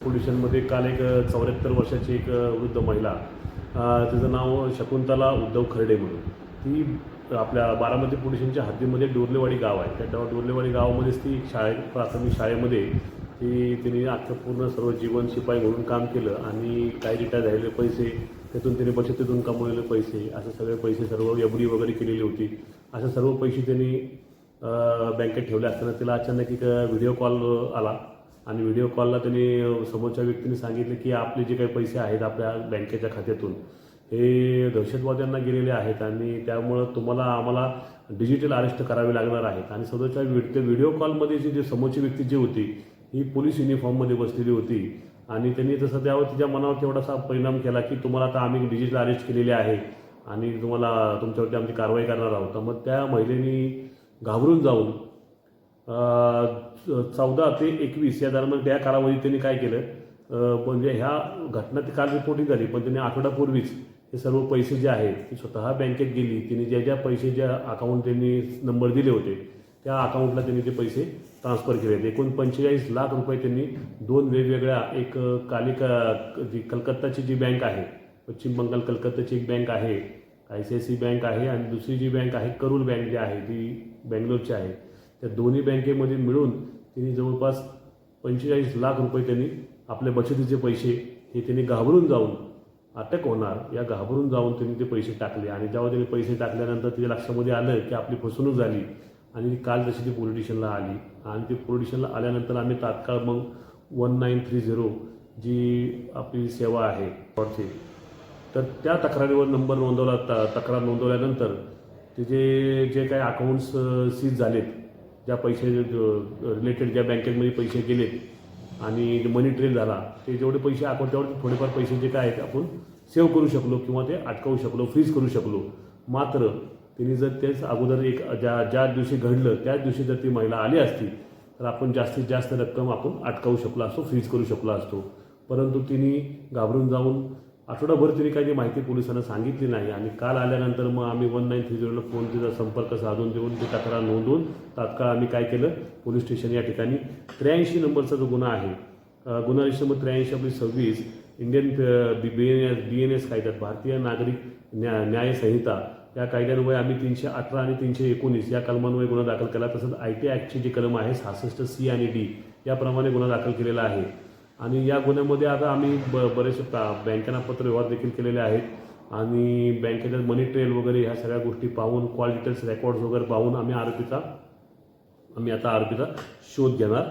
पोलिसांमध्ये काल एक 74 वर्षाची एक वृद्ध महिला, तिचं नाव शकुंतला उद्धव खर्डे म्हणून, ती आपल्या बारामती पोलिसांच्या हद्दीमध्ये डोरलेवाडी गाव आहे. त्या डोरलेवाडी गावामध्येच ती प्राथमिक शाळेमध्ये तिने अख्खं पूर्ण सर्व जीवन शिपाई म्हणून काम केलं आणि काही रिटायर झालेले पैसे, त्यातून तिने बचतीतून कमवलेले पैसे, असे सगळे पैसे सर्व एफ.डी वगैरे केलेली होती. असे सर्व पैसे त्यांनी बँकेत ठेवले असताना तिला अचानक एक व्हिडिओ कॉल आला आणि व्हिडिओ कॉलला त्यांनी समोरच्या व्यक्तीने सांगितले की आपले जे काही पैसे आहेत आपल्या बँकेच्या खात्यातून हे दहशतवाद्यांना गेलेले आहेत आणि त्यामुळं आम्हाला डिजिटल अरेस्ट करावे लागणार आहेत. आणि सदरच्या व्हिडिओ कॉलमध्ये जी समोरची व्यक्ती जी होती ही पोलीस युनिफॉर्ममध्ये बसलेली होती आणि त्यांनी तसं त्यावर तिच्या मनावर तेवढासा परिणाम केला की तुम्हाला आता आम्ही डिजिटल अरेस्ट केलेले आहे आणि तुमच्यावरती आमची कारवाई करणार आहोत. तर मग त्या महिलेनी घाबरून जाऊन 14 ते 21 या दरम्यान त्या कालावधीत त्यांनी काय केलं, म्हणजे ह्या घटना ती काल रिपोर्टिंग झाली पण त्यांनी आठवड्यापूर्वीच हे सर्व पैसे जे आहेत ती स्वतः बँकेत गेली. तिने ज्या पैसे ज्या अकाउंट त्यांनी नंबर दिले होते त्या अकाउंटला त्यांनी ते पैसे ट्रान्सफर केले. एकूण 45 लाख रुपये त्यांनी 2 वेगवेगळ्या, एक जी कलकत्ताची जी बँक आहे, पश्चिम बंगाल कलकत्ताची एक बँक आहे, ICICI बँक आहे आणि दुसरी जी बँक आहे करूर बँक जी आहे ती बेंगलोरची आहे, त्या दोन्ही बँकेमध्ये मिळून त्यांनी जवळपास 45 लाख रुपये त्यांनी आपल्या बचतीचे पैसे हे त्यांनी घाबरून जाऊन अटक होणार या घाबरून जाऊन त्यांनी ते पैसे टाकले. आणि जेव्हा त्यांनी पैसे टाकल्यानंतर तिच्या लक्षामध्ये आलं की आपली फसवणूक झाली आणि काल जशी ती पोलीस स्टेशनला आली आणि ती पोलीस स्टेशनला आल्यानंतर आम्ही तात्काळ मग 1930 जी आपली सेवा आहे फॉरची, तर त्या तक्रारीवर नंबर नोंदवला. तक्रार नोंदवल्यानंतर तिचे जे काही अकाउंट्स सीज झालेत, ज्या पैसे रिलेटेड ज्या बँकेमध्ये पैसे गेलेत आणि मनी ट्रेल झाला, ते जेवढे पैसे अकाउंट त्यावरती थोडेफार पैसे जे काय आहेत आपण सेव्ह करू शकलो किंवा ते अटकवू शकलो, फ्रीज करू शकलो. मात्र तिने जर तेच अगोदर ज्या दिवशी घडलं त्याच दिवशी जर ती महिला आली असती तर आपण जास्तीत जास्त रक्कम आपण अटकावू शकलो असतो, फ्रीज करू शकलो असतो. परंतु तिने घाबरून जाऊन आठवडाभर तिने काही माहिती पोलिसांना सांगितली नाही आणि काल आल्यानंतर मग आम्ही 1930ला फोन तिचा संपर्क साधून देऊन ती तक्रार नोंदवून तात्काळ आम्ही काय केलं, पोलीस स्टेशन या ठिकाणी 83 नंबरचा जो गुन्हा आहे, गुन्हा रजिस्टर नंबर 83/26 इंडियन BNS कायद्यात, भारतीय नागरिक न्याय संहिता या कायद्यान्वये आम्ही 318 आणि 319 या कलमान्वये गुन्हा दाखल केला. तसंच IT ॲक्टची जी कलम आहे 66C आणि D याप्रमाणे गुन्हा दाखल केलेला आहे. आणि या गुन्ह्यामध्ये आता आम्ही बरेचसे बँकांना पत्रव्यवहार देखील केलेले आहेत आणि बँकेच्या मनी ट्रेल वगैरे ह्या सगळ्या गोष्टी पाहून, कॉल डिटेल्स रेकॉर्ड्स वगैरे पाहून आम्ही आता आरोपीचा शोध घेणार